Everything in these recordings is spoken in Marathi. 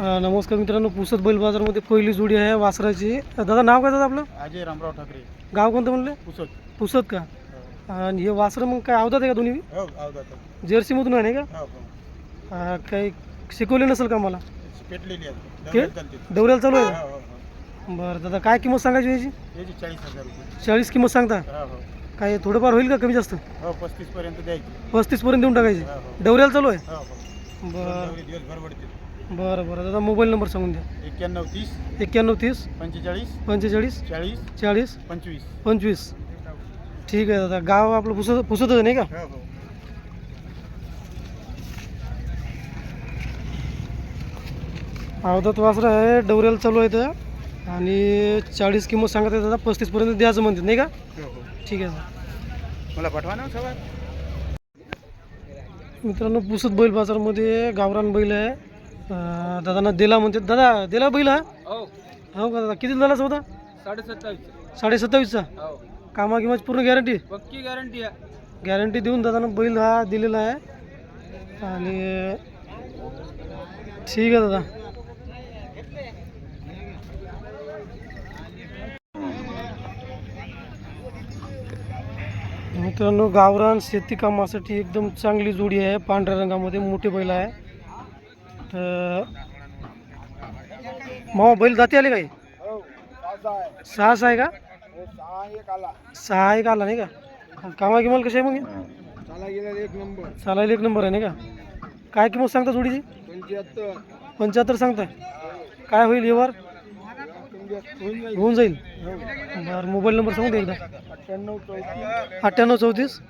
नमस्कार मित्रांनो, पुसद बैल बाजारमध्ये पहिली जोडी आहे वासराची. दादा नाव काय दादा आपलं? अजय रामराव ठाकरे. गाव कोणतं म्हणले? पुसद. पुसद का? आणि हे वासरं मग काय अवधात आहे का दोन्ही? हो अवधात. जर्सीमधून आहे नाही का? हो हो. काही शिकवले नसेल का मला? पेटलेली आहे. के? डवऱ्याला चालू आहे? हो हो. बरं दादा, काय किंमत सांगायची याची? याची 40,000 रुपये. 40 किंमत सांगता? हो हो. काय थोडंफार होईल का कमी जास्त? हो 35 पर्यंत द्यायची. 35 पर्यंत देऊन टाकायची? हो हो. डवऱ्याला चालू आहे? हो हो. बरं दिवस भरभरते. बरं बरं दादा, मोबाईल नंबर सांगून द्या. 91 30 91 30 45 45 40 40 25. 25. ठीक आहे दादा. गाव आपलं पुसतच आहे नाही का? हो हो. अवधात वासरं आहे, डवऱ्याला चालू आहे तर. आणि 40 किंमत सांगत आहे दादा, 35 पर्यंत द्यायचं म्हणते नाही का? हो हो. ठीक आहे दादा. मला पाठवा ना सगळं. मित्रांनो, पुसद बैल बाजारमध्ये गावरान बैल आहे. दादांना दिला म्हणते. दादा दिला बैल हा? हो. हो का दादा? किती झाला होता? 27.5. 27.5चा. हो. कामागिमाची पूर्ण गॅरंटी? पक्की गॅरंटी आहे. गॅरंटी देऊन दादांना बैल हा दिलेला आहे. आणि ठीक आहे दादा. मित्रांनो, गावरान शेती कामासाठी एकदम चांगली जोडी आहे. पांढऱ्या रंगामध्ये मोठे बैल आहे. तर मामा बैल जाती आले काही? हो. 6 आहे का? 6 एक आला नाही का? कामा किंमत कशी आहे मग? चला गेला 1 नंबर. चालायला 1 नंबर आहे नाही का? काय किंमत सांगता जोडीची? 75. 75 सांगताय? काय होईल व्यवहार? होऊन जाईल. बरं, मोबाईल नंबर सांगू दे एकदा. 98 34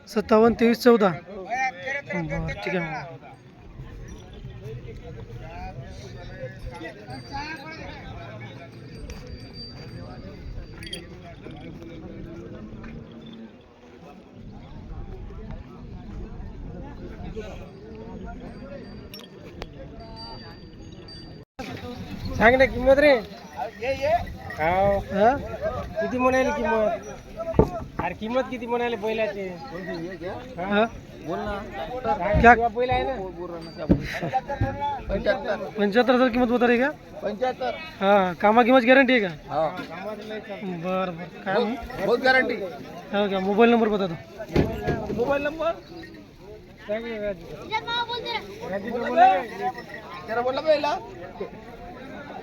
57 23 14. बरं ठीक आहे. सांग ना किंमत रे. हां, किती म्हणाली किंमत? अरे किंमत किती म्हणाले बैलाची? हां, बोल ना. क्या? बैल आहे ना. 75,000 किंमत बता रही का? 75. हां, कामा किंमत गॅरंटी आहे का? हाँ. बरं बरं. काय मग? बहुत गारंटी. हो का? मोबाईल नंबर बता दो. मोबाईल नंबर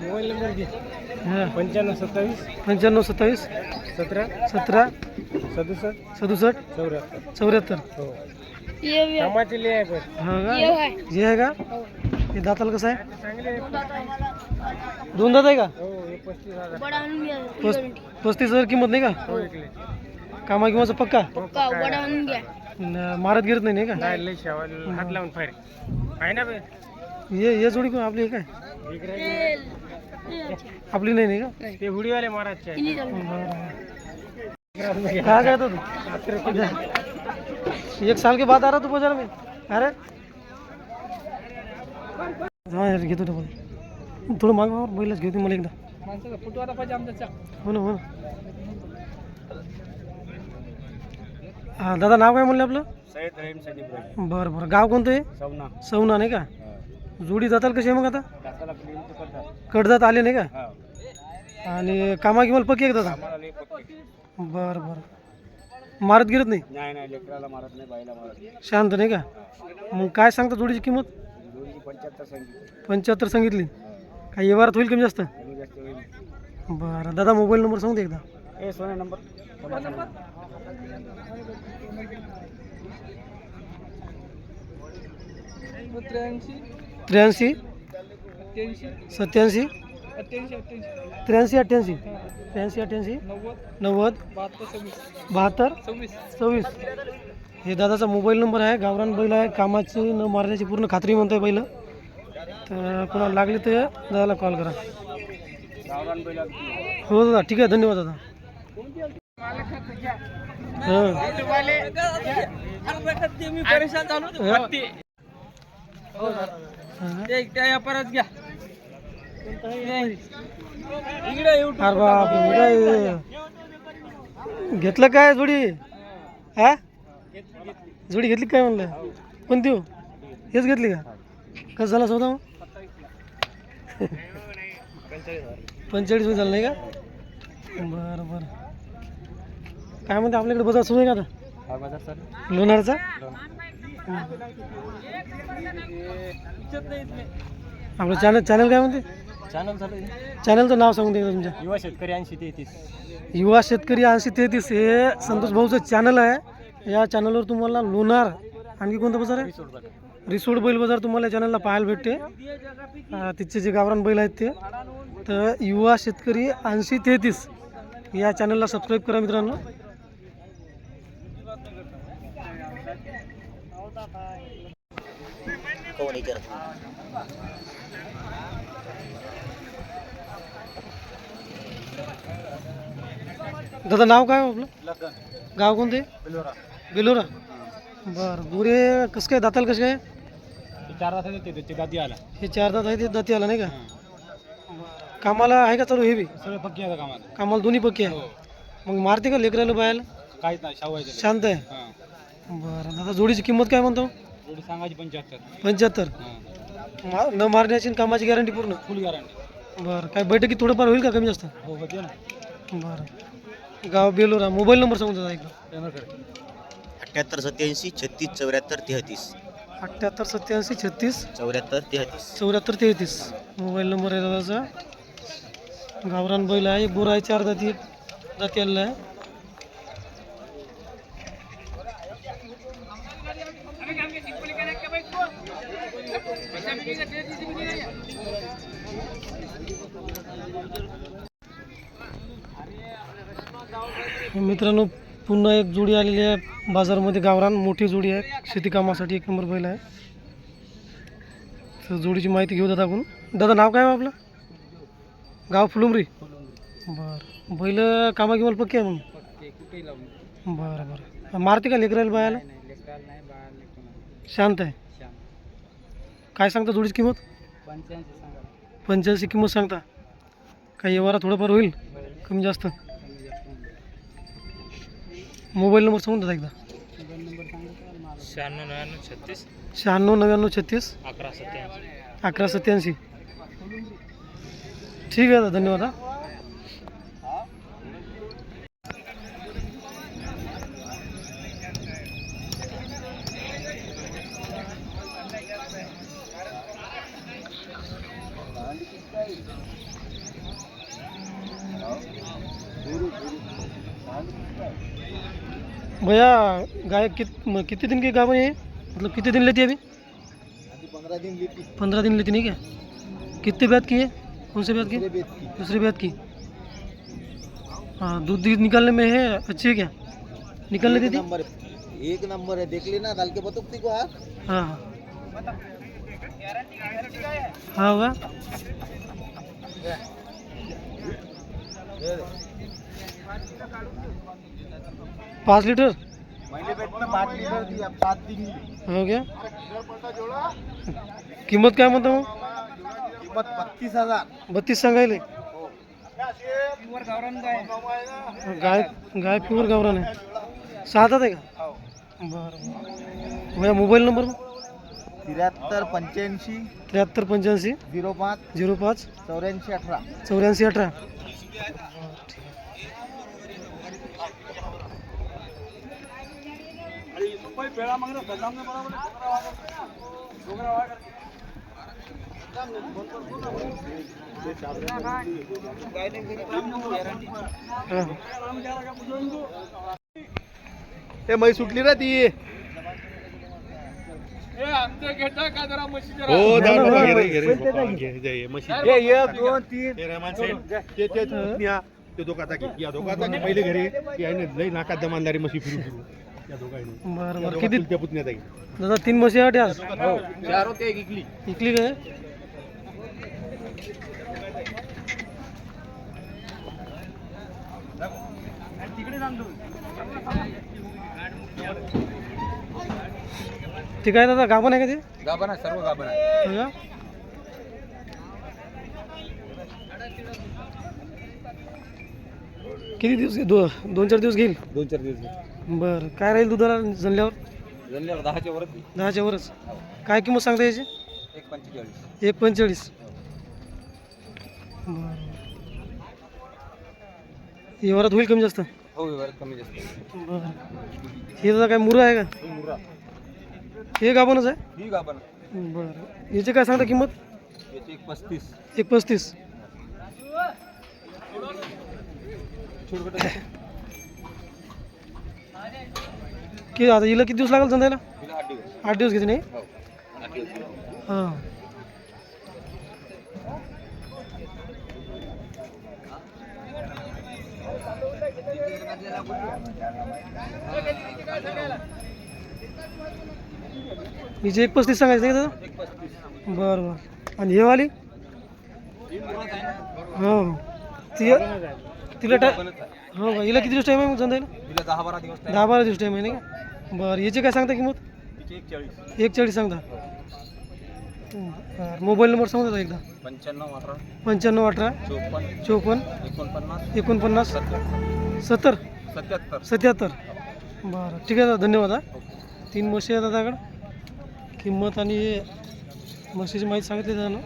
मोबाईल नंबर घे. हां, 95 27 95 27 17 17 67 67 74. 74. हो. कामाची लिहाय पण हा का? जे आहे का? हे दाताला कसं आहे? चांगले आहे. 2 दात आहे का? हो हे 35,000. 35,000 किंमत नाही का? हो इकडे. कामा किंमतचा पक्का? काय मारत गिरत नाही का? काय लय शावाल हात लावून फायर आहे ना बे. ये जोडी कोण आपली आहे काय? आपली नाही का? ते हुडीवाले महाराजचे आहे. काय कहता तू? 1 साल के बाद आ रहा तू बाजार में? अरे हाँ यार, घेतो डबल. थोडं मागं बैलच घेऊ मला एकदा. माणसाचा फोटो आता पाहिजे आमचा. हो ना हो ना. हां दादा, नाव काय म्हणलं आपलं? सय्यद रहीम सजीब रहीम. बरं बरं. गाव कोणतं आहे? सवना. सवना नाही का? जोडी जाताल कशी आहे मग आता? दाताला क्लीन तो करतात. कडदात आले नाही का? हा. आणि कामा किंमत पक्की आहे का दादा? आम्हाला लय पक्के. बरं बरं. मारत गिरत नाही? नाही नाही लेकराला मारत नाही, बाईला मारत नाही. शांत नाही का? मग काय सांगता जोडीची किंमत? जोडीची 75 सांगितली. 75 सांगितली. काही व्यवहारात होईल कमी जास्त? कमी जास्त होईल. बरं दादा, मोबाईल नंबर सांगू दे एकदा. ए सोने नंबर 83 87 83 88 83 90 72 26. हे दादाचा मोबाईल नंबर आहे. गावरान बैल आहे, कामाची न मारण्याची पूर्ण खात्री म्हणतोय बैल. तर कोणाला लागले तर दादाला कॉल करा. हो दादा, ठीक आहे. धन्यवाद दादा. हां परत घ्या. अरे बाप, घेतलं काय जोडी? हा, जोडी घेतली काय म्हणलं? कोणती हो? हेच घेतली का? कसं झाला सौदा मग? 45 झालं नाही का? बरं बरं. काय म्हणते आपल्याकडे बाजार सुरू आहे का आता लोणारचा? आपलं चॅनल काय म्हणते? चॅनलचं नाव सांगून दे तुमच्या. युवा शेतकरी 8033. युवा शेतकरी 8033 हे संतोष भाऊचं चॅनल आहे. या चॅनलवर तुम्हाला लोणार आणखी कोणतं बाजार आहे? रिसोड बैल बाजार तुम्हाला या चॅनलला पाहायला भेटते. तिथचे जे गावरान बैल आहेत ते. तर युवा शेतकरी 8033 या चॅनलला सबस्क्राईब करा मित्रांनो. दादा नाव काय हो आपलं? गाव कोणते? बेलोरा. बरं. गुरे कसं काय दाताल कसं काय? 4 दात येते त्याची दाती आला. हे 4 दात आहे ते दाती आला नाही का? कामाला आहे का चालू हे बी? सगळं पक्की आहे कामाला. कामाला दोन्ही पक्की आहे. मग मारते का लेकराला बायाला? काहीच नाही शावायचं. शांत आहे. बरं दादा जोडीची किंमत काय म्हणतो? जोडी सांगायची 75. 75. न मारण्याची कामाची गॅरंटी पूर्ण? फुल गॅरंटी. बरं. काय बैठकी थोडंफार होईल का कमी जास्त? हो होते ना. बरं. गाव बेलोरा. मोबाईल नंबर सांगून दादा एकदा. 78 87 36 74 33. 78 87 36 74 33. 74 33 मोबाईल नंबर आहे दादाचा. गावरान बैल आहे. गोरा आहे. 4 दाती आलेला आहे. मित्रांनो पुन्हा एक जोडी आलेली आहे बाजारमध्ये. गावरान मोठी जोडी आहे. शेती कामासाठी 1 नंबर बैल आहे. तर जोडीची माहिती घेऊ दादाकडून. दादा नाव काय आहे आपलं? गाव फुलुंबरी. बरं. बैल कामा घेऊन पक्की आहे मग? बरं बरं. मारते का लेकरायला बायाला? शांत आहे. काय सांगता जोडीची किंमत? 85 किंमत सांगता. काही व्यवहारात थोडंफार होईल कमी जास्त? मोबाईल नंबर सांगून दादा एकदा. 96 99 36 11 87. ठीक आहे दादा धन्यवाद. भैया गाय कितने दिन की गाय है? मतलब कितने दिन लेती है अभी? 15 दिन लेती नहीं क्या? कितने ब्यात की है? कौन से ब्यात की? दूसरे ब्यात की. हाँ दूध निकालने में है अच्छी है क्या? निकलने देती? 1 नंबर है. देख लेना डाल के बतुकती को हाथ. हाँ हाँ होगा. 5 लीटर पहले पेट में 5 लीटर थी, अब 7 दिन हो गया. किंमत काय म्हणतो मग? कीमत 32,000. 32 सांगायले. गाय गाय प्युअर गावरान आहे. 6 दात आहे का? बरं. माझा मोबाईल नंबर मग? 73 85 73 85 05 05 84 18. 84 18. ते मै सुटली ना ती. हो पहिले घरी लई नाकात दमानदारी म्हशी फिरू फिरू त्या दोघांनी. बरं बरं. किती त्या पुतण्यात आहे. दादा 3 म्हशी आहेत आज? हो 4 होते, एक इकली. इकली काय? ठीक आहे दादा. गाभण आहे का ते? गाभण आहे, सर्व गाभण आहे. हो का? किती दिवस 2-4 दिवस घेईल? 2-4 दिवस. बरं. काय राहील दुधाला जनल्यावर? जनल्यावर 10च्या वरच. 10च्या वरच. काय किंमत सांगता याची? 1.45. 1.45. बरं. व्यवहारात होईल कमी जास्त? हो व्यवहार कमी जास्त. बरं. हे दादा काय मुरा आहे का? मुरा हे गाभणच आहे? ही गाभण. बरं. याची काय सांगता किंमत? याची 1.35. 1.35. की आता हिला किती दिवस लागेल धंद्याला? 8 दिवस घेते नाही? हां. हिचे 1.35 सांगायचं नाही दादा? बरं बरं. आणि हे वाली? हो. तिला हो का? हिला किती दिवस टाईम आहे मग धंद्याला? 10-12 दिवस. 10-12 दिवस टाईम आहे नाही का? बरं. याची काय सांगता किंमत? 1.40 सांगता. बरं. मोबाईल नंबर सांगता दादा एकदा? 95-18 54 49 70 77. बरं ठीक आहे दादा, धन्यवाद. हा 3 म्हशी आहेत दादाकडं. किंमत आणि म्हशीची माहिती सांगितली दादा.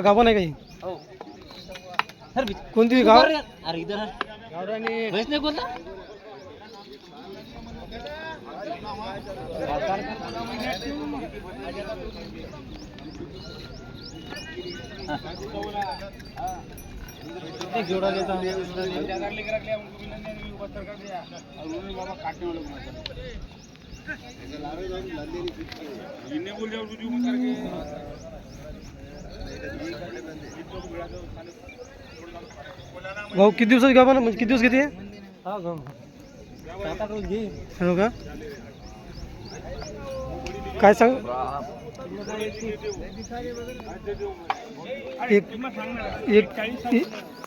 गाभा नाही काही? कोणती गाव? जोड़ा देता हूँ. भाऊ किती दिवसाची गाभा ना, म्हणजे किती दिवस घेते? हो का? काय सांग?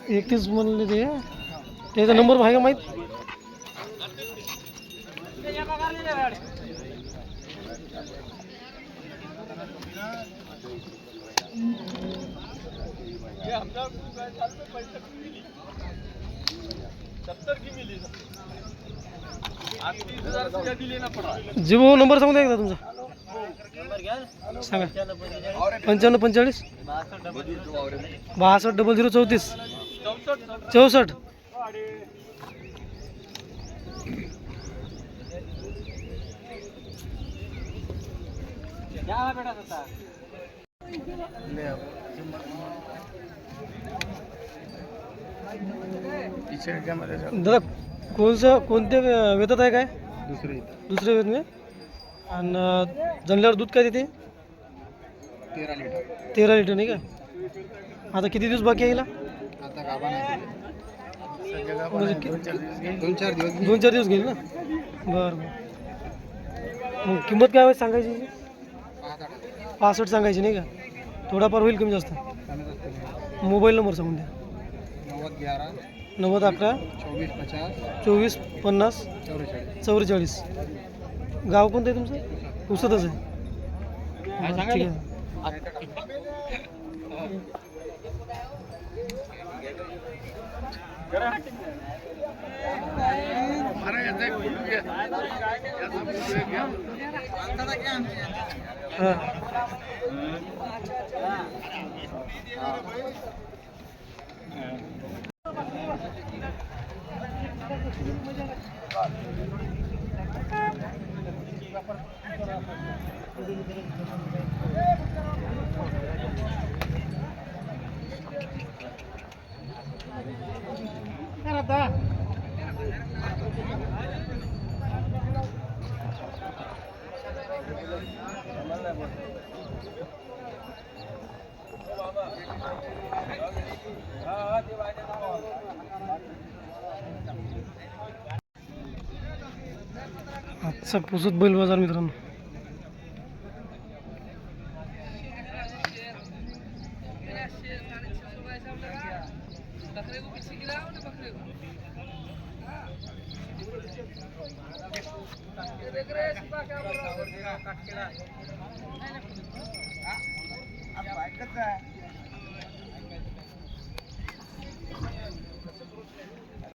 31 म्हणले ते. त्याचा नंबर आहे का माहीत? जी भाऊ नंबर सांगू द्या एकदा तुमचा. सांगा. 95 45 62 00 34 64. दादा कोणत्या वेतात आहे काय? दुसऱ्या वेत नाही. आणि जनल्यावर दूध काय देते? 13 लिटर नाही का? आता किती दिवस बाकी आहे हिला? म्हणजे 2-4 दिवस घेईल ना? बरं. मग किंमत काय आहे सांगायची? 65 सांगायची नाही का? थोडाफार होईल कमी जास्त? मोबाईल नंबर सांगून द्या. 90-11 24 50 44. गाव कोणतं आहे तुमचं? पुसतच आहे. ठीक आहे. आजचा पुसत बैल बाजार मित्रांनो. काटकेला